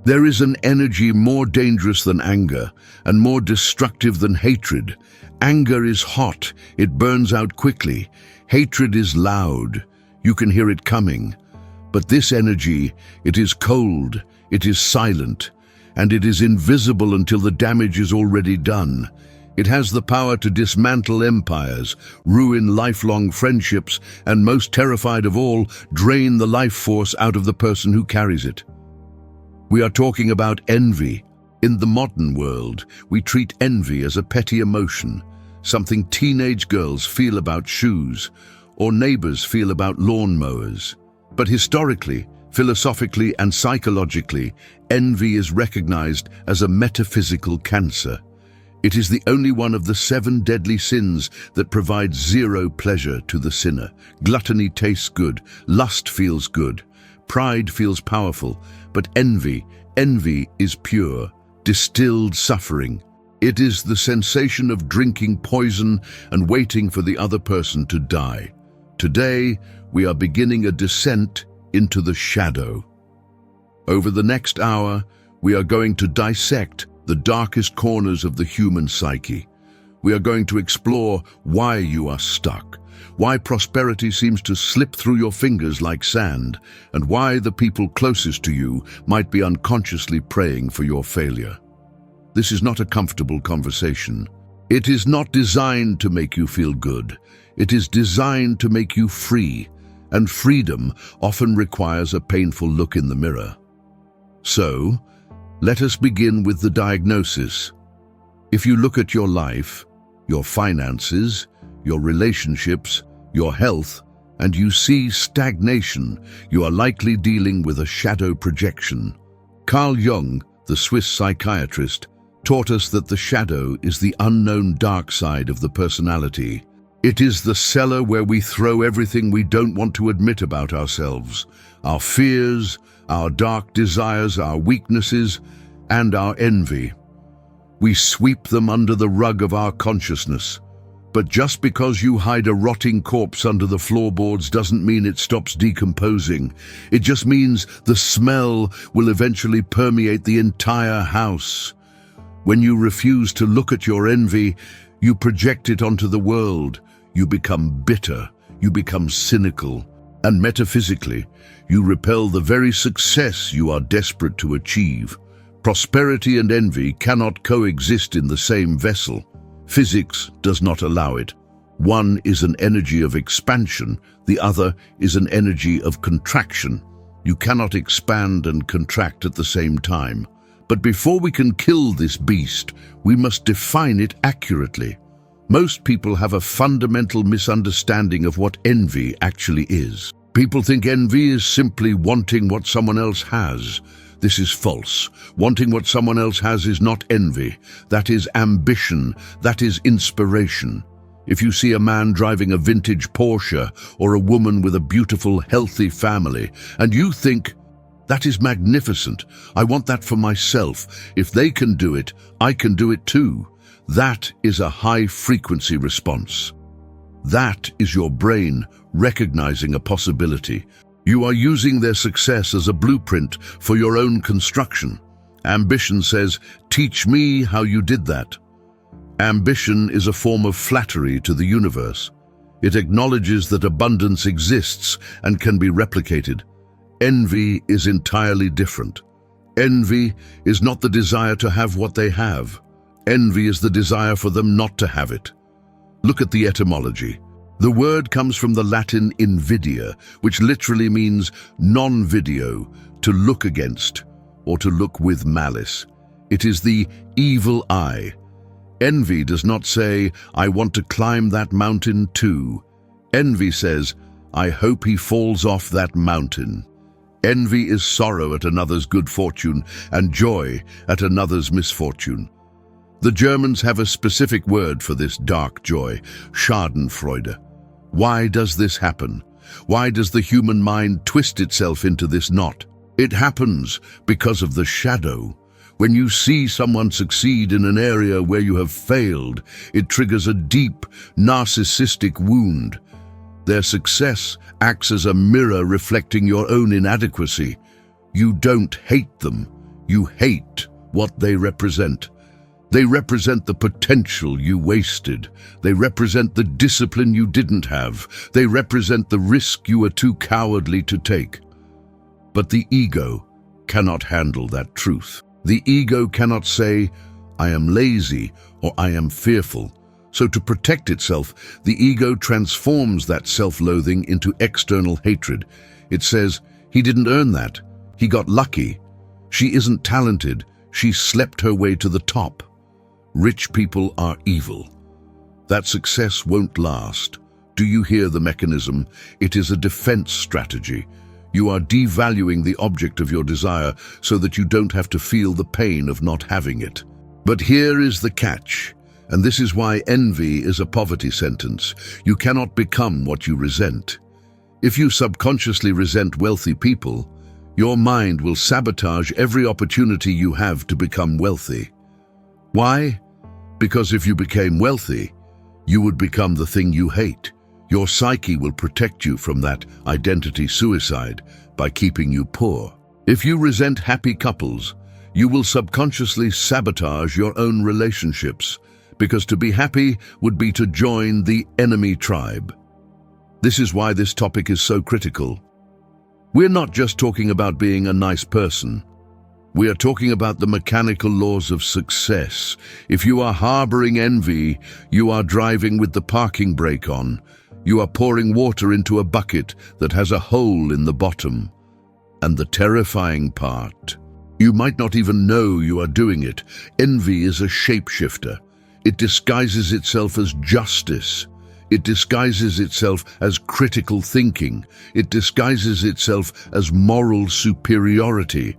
There is an energy more dangerous than anger and more destructive than hatred. Anger is hot, it burns out quickly. Hatred is loud, you can hear it coming. But this energy, it is cold, it is silent, and it is invisible until the damage is already done. It has the power to dismantle empires, ruin lifelong friendships, and most terrified of all, drain the life force out of the person who carries it. We are talking about envy. In the modern world, we treat envy as a petty emotion, something teenage girls feel about shoes, or neighbors feel about lawnmowers. But historically, philosophically, and psychologically, envy is recognized as a metaphysical cancer. It is the only one of the 7 deadly sins that provides zero pleasure to the sinner. Gluttony tastes good, lust feels good, pride feels powerful, but envy is pure, distilled suffering. It is the sensation of drinking poison and waiting for the other person to die. Today, we are beginning a descent into the shadow. Over the next hour, we are going to dissect the darkest corners of the human psyche. We are going to explore why you are stuck, why prosperity seems to slip through your fingers like sand, and why the people closest to you might be unconsciously praying for your failure. This is not a comfortable conversation. It is not designed to make you feel good. It is designed to make you free, and freedom often requires a painful look in the mirror. So, let us begin with the diagnosis. If you look at your life, your finances, your relationships, your health, and you see stagnation, you are likely dealing with a shadow projection. Carl Jung, the Swiss psychiatrist, taught us that the shadow is the unknown dark side of the personality. It is the cellar where we throw everything we don't want to admit about ourselves, our fears, our dark desires, our weaknesses, and our envy. We sweep them under the rug of our consciousness. But just because you hide a rotting corpse under the floorboards doesn't mean it stops decomposing. It just means the smell will eventually permeate the entire house. When you refuse to look at your envy, you project it onto the world. You become bitter, you become cynical, and metaphysically, you repel the very success you are desperate to achieve. Prosperity and envy cannot coexist in the same vessel. Physics does not allow it. One is an energy of expansion, the other is an energy of contraction. You cannot expand and contract at the same time. But before we can kill this beast, we must define it accurately. Most people have a fundamental misunderstanding of what envy actually is. People think envy is simply wanting what someone else has. This is false. Wanting what someone else has is not envy. That is ambition. That is inspiration. If you see a man driving a vintage Porsche or a woman with a beautiful, healthy family, and you think, "That is magnificent. I want that for myself. If they can do it, I can do it too." That is a high-frequency response. That is your brain recognizing a possibility. You are using their success as a blueprint for your own construction. Ambition says, "Teach me how you did that." Ambition is a form of flattery to the universe. It acknowledges that abundance exists and can be replicated. Envy is entirely different. Envy is not the desire to have what they have. Envy is the desire for them not to have it. Look at the etymology. The word comes from the Latin invidia, which literally means non-video, to look against, or to look with malice. It is the evil eye. Envy does not say, "I want to climb that mountain too." Envy says, "I hope he falls off that mountain." Envy is sorrow at another's good fortune and joy at another's misfortune. The Germans have a specific word for this dark joy, Schadenfreude. Why does this happen? Why does the human mind twist itself into this knot? It happens because of the shadow. When you see someone succeed in an area where you have failed, it triggers a deep, narcissistic wound. Their success acts as a mirror reflecting your own inadequacy. You don't hate them. You hate what they represent. They represent the potential you wasted. They represent the discipline you didn't have. They represent the risk you were too cowardly to take. But the ego cannot handle that truth. The ego cannot say, I am lazy or I am fearful. So to protect itself, the ego transforms that self-loathing into external hatred. It says, he didn't earn that. He got lucky. She isn't talented. She slept her way to the top. Rich people are evil. That success won't last. Do you hear the mechanism? It is a defense strategy. You are devaluing the object of your desire so that you don't have to feel the pain of not having it. But here is the catch, and this is why envy is a poverty sentence. You cannot become what you resent. If you subconsciously resent wealthy people, your mind will sabotage every opportunity you have to become wealthy. Why? Because if you became wealthy, you would become the thing you hate. Your psyche will protect you from that identity suicide by keeping you poor. If you resent happy couples, you will subconsciously sabotage your own relationships, because to be happy would be to join the enemy tribe. This is why this topic is so critical. We're not just talking about being a nice person. We are talking about the mechanical laws of success. If you are harboring envy, you are driving with the parking brake on. You are pouring water into a bucket that has a hole in the bottom. And the terrifying part, you might not even know you are doing it. Envy is a shapeshifter. It disguises itself as justice. It disguises itself as critical thinking. It disguises itself as moral superiority.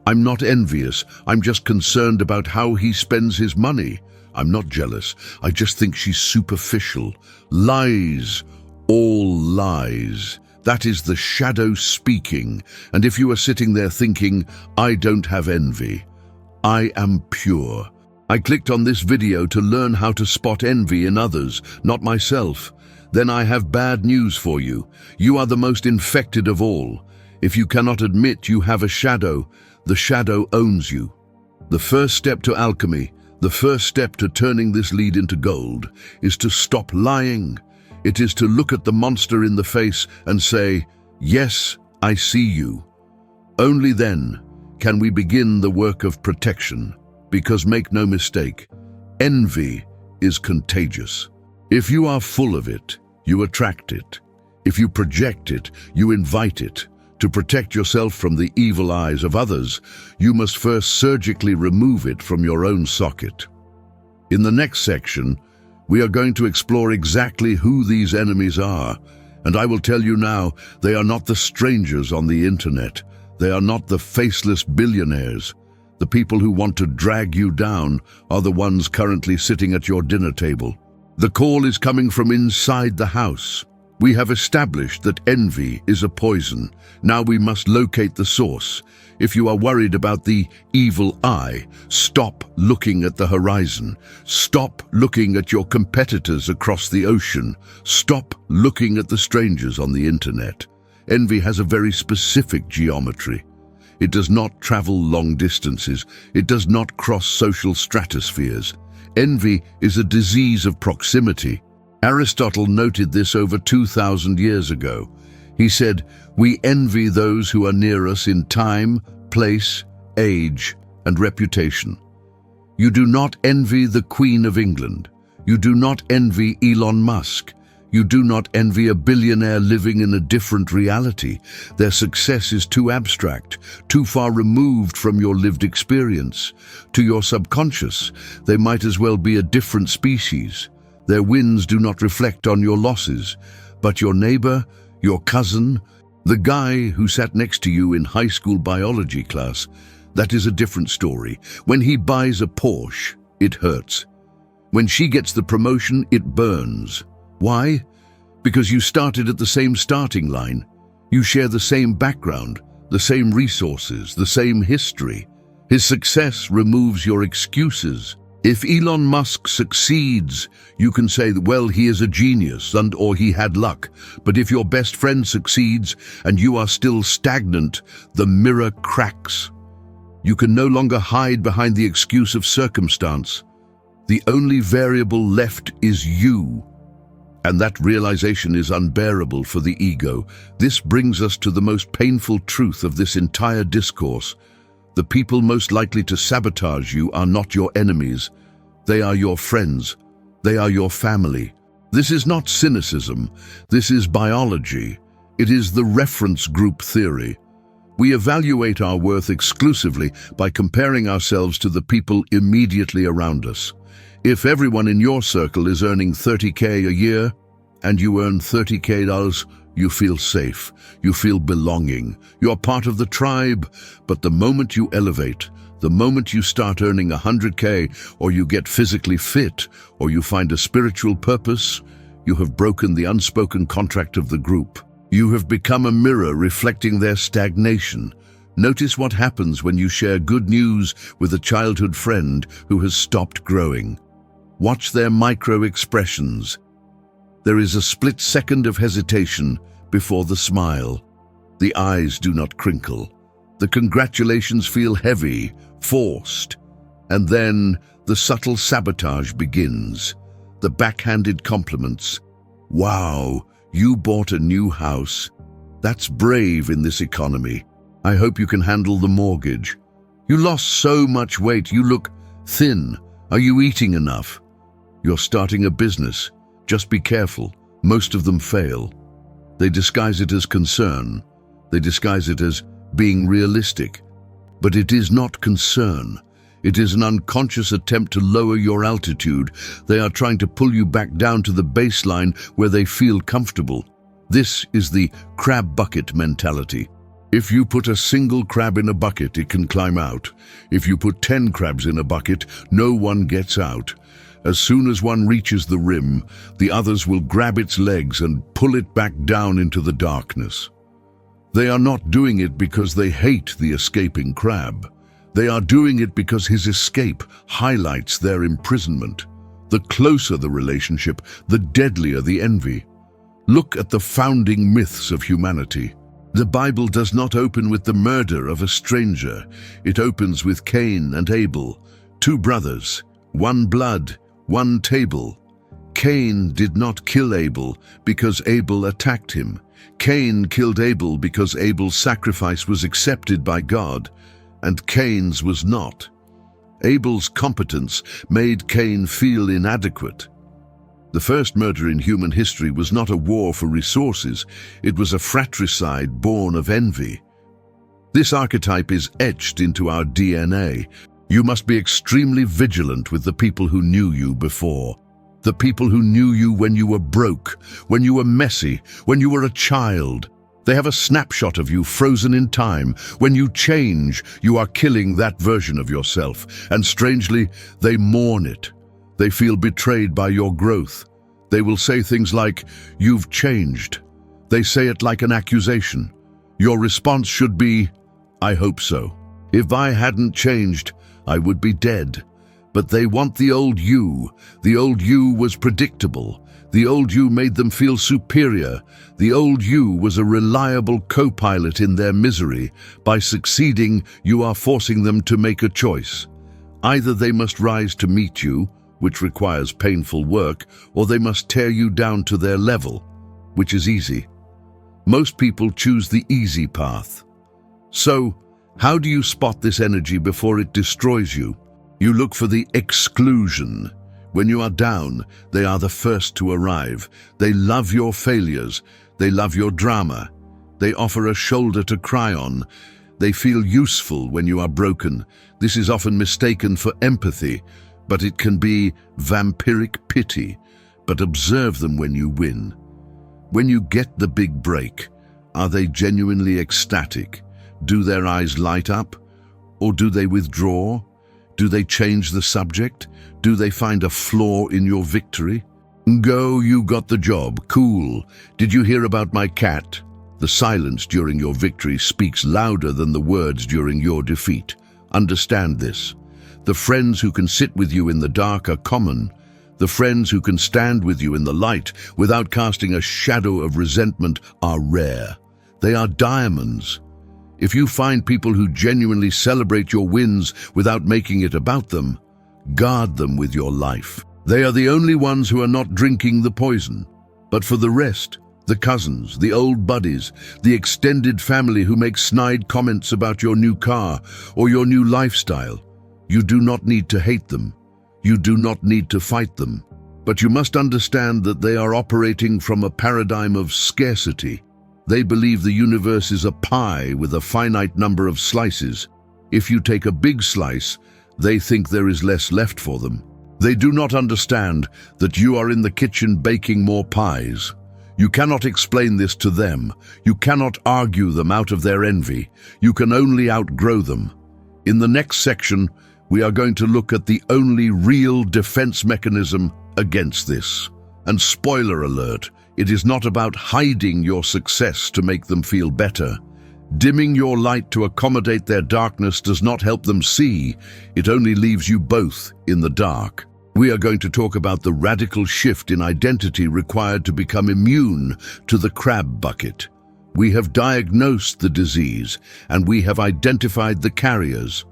I'm not envious. I'm just concerned about how he spends his money. I'm not jealous. I just think she's superficial. Lies. All lies. That is the shadow speaking. And if you are sitting there thinking, I don't have envy, I am pure. I clicked on this video to learn how to spot envy in others, not myself. Then I have bad news for you. You are the most infected of all. If you cannot admit you have a shadow, the shadow owns you. The first step to alchemy, the first step to turning this lead into gold, is to stop lying. It is to look at the monster in the face and say, yes, I see you. Only then can we begin the work of protection. Because make no mistake, envy is contagious. If you are full of it, you attract it. If you project it, you invite it. To protect yourself from the evil eyes of others, you must first surgically remove it from your own socket. In the next section, we are going to explore exactly who these enemies are, and I will tell you now, they are not the strangers on the internet. They are not the faceless billionaires. The people who want to drag you down are the ones currently sitting at your dinner table. The call is coming from inside the house. We have established that envy is a poison. Now we must locate the source. If you are worried about the evil eye, stop looking at the horizon. Stop looking at your competitors across the ocean. Stop looking at the strangers on the internet. Envy has a very specific geometry. It does not travel long distances. It does not cross social stratospheres. Envy is a disease of proximity. Aristotle noted this over 2,000 years ago. He said, we envy those who are near us in time, place, age, and reputation. You do not envy the Queen of England. You do not envy Elon Musk. You do not envy a billionaire living in a different reality. Their success is too abstract, too far removed from your lived experience. To your subconscious, they might as well be a different species. Their wins do not reflect on your losses, but your neighbor, your cousin, the guy who sat next to you in high school biology class, that is a different story. When he buys a Porsche, it hurts. When she gets the promotion, it burns. Why? Because you started at the same starting line. You share the same background, the same resources, the same history. His success removes your excuses. If Elon Musk succeeds, you can say, well, he is a genius or he had luck. But if your best friend succeeds and you are still stagnant, the mirror cracks. You can no longer hide behind the excuse of circumstance. The only variable left is you. And that realization is unbearable for the ego. This brings us to the most painful truth of this entire discourse. The people most likely to sabotage you are not your enemies. They are your friends. They are your family. This is not cynicism. This is biology. It is the reference group theory. We evaluate our worth exclusively by comparing ourselves to the people immediately around us. If everyone in your circle is earning $30K a year and you earn $30K, you feel safe. You feel belonging. You're part of the tribe. But the moment you elevate, the moment you start earning $100K, or you get physically fit, or you find a spiritual purpose, you have broken the unspoken contract of the group. You have become a mirror reflecting their stagnation. Notice what happens when you share good news with a childhood friend who has stopped growing. Watch their micro-expressions. There is a split second of hesitation before the smile. The eyes do not crinkle. The congratulations feel heavy, forced. And then the subtle sabotage begins. The backhanded compliments. Wow, you bought a new house. That's brave in this economy. I hope you can handle the mortgage. You lost so much weight, you look thin. Are you eating enough? You're starting a business. Just be careful. Most of them fail. They disguise it as concern. They disguise it as being realistic. But it is not concern. It is an unconscious attempt to lower your altitude. They are trying to pull you back down to the baseline where they feel comfortable. This is the crab bucket mentality. If you put a single crab in a bucket, it can climb out. If you put 10 crabs in a bucket, no one gets out. As soon as one reaches the rim, the others will grab its legs and pull it back down into the darkness. They are not doing it because they hate the escaping crab. They are doing it because his escape highlights their imprisonment. The closer the relationship, the deadlier the envy. Look at the founding myths of humanity. The Bible does not open with the murder of a stranger. It opens with Cain and Abel, two brothers, one blood, one table. Cain did not kill Abel because Abel attacked him. Cain killed Abel because Abel's sacrifice was accepted by God, and Cain's was not. Abel's competence made Cain feel inadequate. The first murder in human history was not a war for resources, it was a fratricide born of envy. This archetype is etched into our DNA. You must be extremely vigilant with the people who knew you before. The people who knew you when you were broke, when you were messy, when you were a child. They have a snapshot of you frozen in time. When you change, you are killing that version of yourself. And strangely, they mourn it. They feel betrayed by your growth. They will say things like, "You've changed." They say it like an accusation. Your response should be, "I hope so. If I hadn't changed, I would be dead." But they want the old you. The old you was predictable. The old you made them feel superior. The old you was a reliable co-pilot in their misery. By succeeding, you are forcing them to make a choice. Either they must rise to meet you, which requires painful work, or they must tear you down to their level, which is easy. Most people choose the easy path. So, how do you spot this energy before it destroys you? You look for the exclusion. When you are down, they are the first to arrive. They love your failures. They love your drama. They offer a shoulder to cry on. They feel useful when you are broken. This is often mistaken for empathy, but it can be vampiric pity. But observe them when you win. When you get the big break, are they genuinely ecstatic? Do their eyes light up? Or do they withdraw? Do they change the subject? Do they find a flaw in your victory? Go, you got the job, cool. Did you hear about my cat? The silence during your victory speaks louder than the words during your defeat. Understand this. The friends who can sit with you in the dark are common. The friends who can stand with you in the light without casting a shadow of resentment are rare. They are diamonds. If you find people who genuinely celebrate your wins without making it about them, guard them with your life. They are the only ones who are not drinking the poison. But for the rest, the cousins, the old buddies, the extended family who make snide comments about your new car or your new lifestyle, you do not need to hate them. You do not need to fight them. But you must understand that they are operating from a paradigm of scarcity. They believe the universe is a pie with a finite number of slices. If you take a big slice, they think there is less left for them. They do not understand that you are in the kitchen baking more pies. You cannot explain this to them. You cannot argue them out of their envy. You can only outgrow them. In the next section, we are going to look at the only real defense mechanism against this. And spoiler alert, it is not about hiding your success to make them feel better. Dimming your light to accommodate their darkness does not help them see. It only leaves you both in the dark. We are going to talk about the radical shift in identity required to become immune to the crab bucket. We have diagnosed the disease, and we have identified the carriers.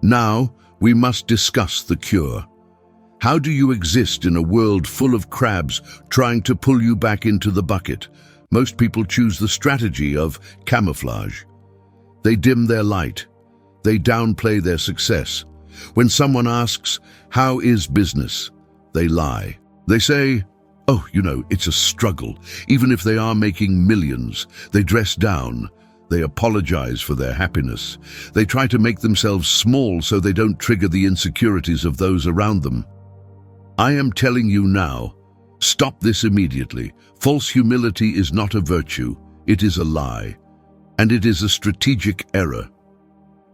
Now, we must discuss the cure. How do you exist in a world full of crabs trying to pull you back into the bucket? Most people choose the strategy of camouflage. They dim their light. They downplay their success. When someone asks, "How is business?" they lie. They say, "Oh, it's a struggle." Even if they are making millions, they dress down. They apologize for their happiness. They try to make themselves small so they don't trigger the insecurities of those around them. I am telling you now, stop this immediately. False humility is not a virtue, it is a lie. And it is a strategic error.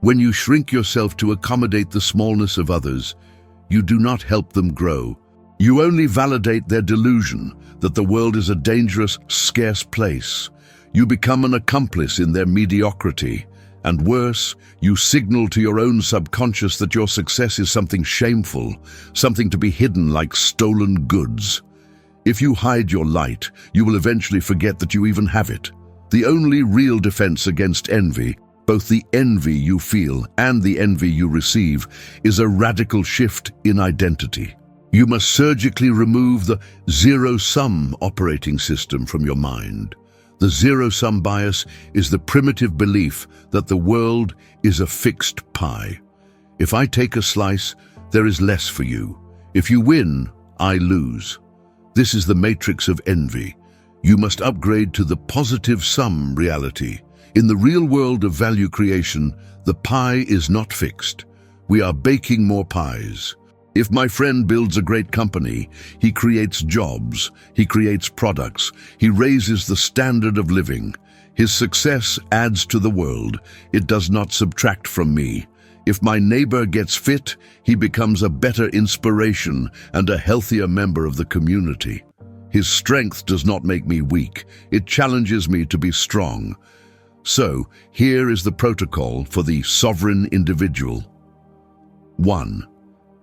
When you shrink yourself to accommodate the smallness of others, you do not help them grow. You only validate their delusion that the world is a dangerous, scarce place. You become an accomplice in their mediocrity. And worse, you signal to your own subconscious that your success is something shameful, something to be hidden like stolen goods. If you hide your light, you will eventually forget that you even have it. The only real defense against envy, both the envy you feel and the envy you receive, is a radical shift in identity. You must surgically remove the zero-sum operating system from your mind. The zero-sum bias is the primitive belief that the world is a fixed pie. If I take a slice, there is less for you. If you win, I lose. This is the matrix of envy. You must upgrade to the positive sum reality. In the real world of value creation, the pie is not fixed. We are baking more pies. If my friend builds a great company, he creates jobs, he creates products, he raises the standard of living. His success adds to the world. It does not subtract from me. If my neighbor gets fit, he becomes a better inspiration and a healthier member of the community. His strength does not make me weak. It challenges me to be strong. So, here is the protocol for the sovereign individual. 1.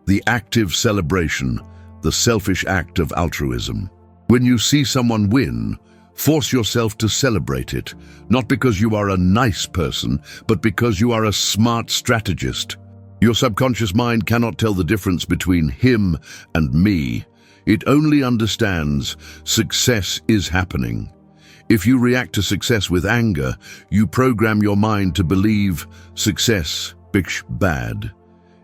The active celebration, the selfish act of altruism. When you see someone win, force yourself to celebrate it, not because you are a nice person, but because you are a smart strategist. Your subconscious mind cannot tell the difference between him and me. It only understands success is happening. If you react to success with anger, you program your mind to believe success, bad.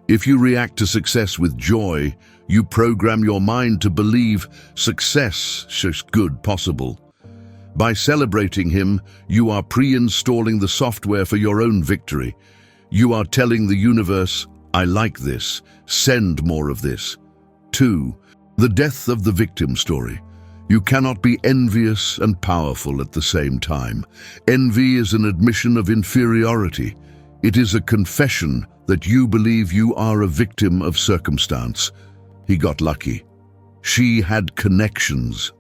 If you react to success with joy, you program your mind to believe success is good possible. By celebrating him, you are pre-installing the software for your own victory. You are telling the universe, I like this, send more of this. 2. The death of the victim story. You cannot be envious and powerful at the same time. Envy is an admission of inferiority. It is a confession that you believe you are a victim of circumstance. He got lucky. She had connections.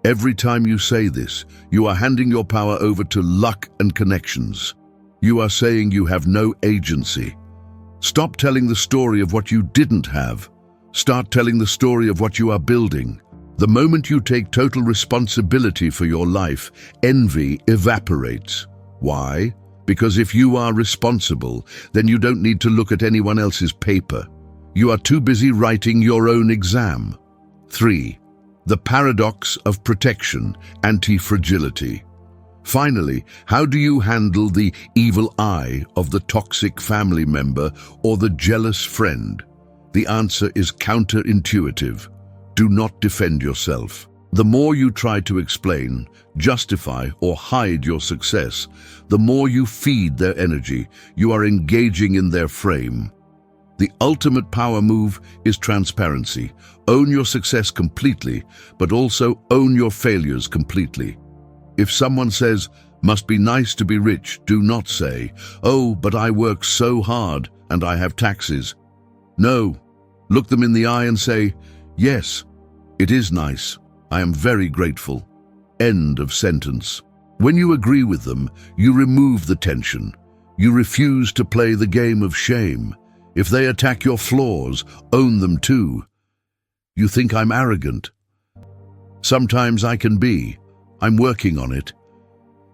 Every time you say this, you are handing your power over to luck and connections. You are saying you have no agency. Stop telling the story of what you didn't have. Start telling the story of what you are building. The moment you take total responsibility for your life, envy evaporates. Why? Because if you are responsible, then you don't need to look at anyone else's paper. You are too busy writing your own exam. 3. The paradox of protection, anti-fragility. Finally, how do you handle the evil eye of the toxic family member or the jealous friend? The answer is counterintuitive. Do not defend yourself. The more you try to explain, justify, or hide your success, the more you feed their energy. You are engaging in their frame. The ultimate power move is transparency. Own your success completely, but also own your failures completely. If someone says, "Must be nice to be rich," do not say, "Oh, but I work so hard and I have taxes." No, look them in the eye and say, "Yes, it is nice. I am very grateful." End of sentence. When you agree with them, you remove the tension. You refuse to play the game of shame. If they attack your flaws, own them too. You think I'm arrogant? Sometimes I can be. I'm working on it.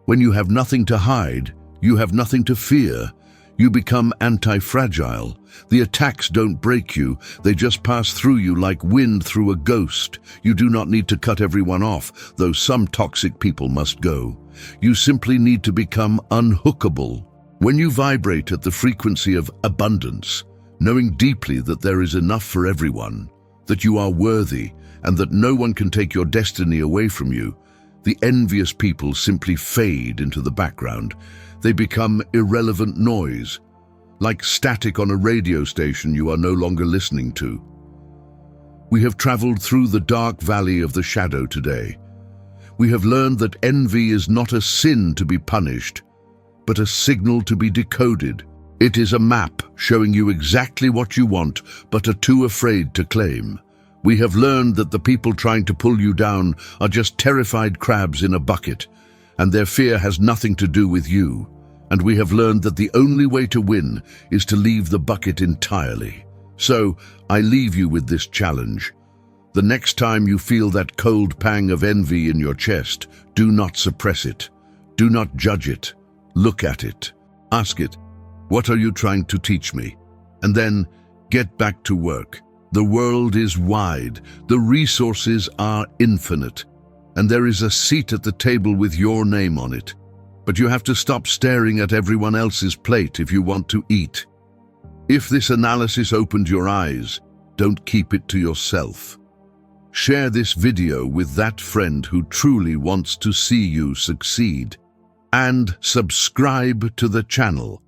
When you have nothing to hide, you have nothing to fear. You become anti-fragile. The attacks don't break you, they just pass through you like wind through a ghost. You do not need to cut everyone off, though some toxic people must go. You simply need to become unhookable. When you vibrate at the frequency of abundance, knowing deeply that there is enough for everyone, that you are worthy, and that no one can take your destiny away from you, the envious people simply fade into the background. They become irrelevant noise, like static on a radio station you are no longer listening to. We have traveled through the dark valley of the shadow today. We have learned that envy is not a sin to be punished, but a signal to be decoded. It is a map showing you exactly what you want, but are too afraid to claim. We have learned that the people trying to pull you down are just terrified crabs in a bucket, and their fear has nothing to do with you. And we have learned that the only way to win is to leave the bucket entirely. So, I leave you with this challenge. The next time you feel that cold pang of envy in your chest, do not suppress it. Do not judge it. Look at it. Ask it, "What are you trying to teach me?" And then, get back to work. The world is wide, the resources are infinite, and there is a seat at the table with your name on it. But you have to stop staring at everyone else's plate if you want to eat. If this analysis opened your eyes, don't keep it to yourself. Share this video with that friend who truly wants to see you succeed. And subscribe to the channel.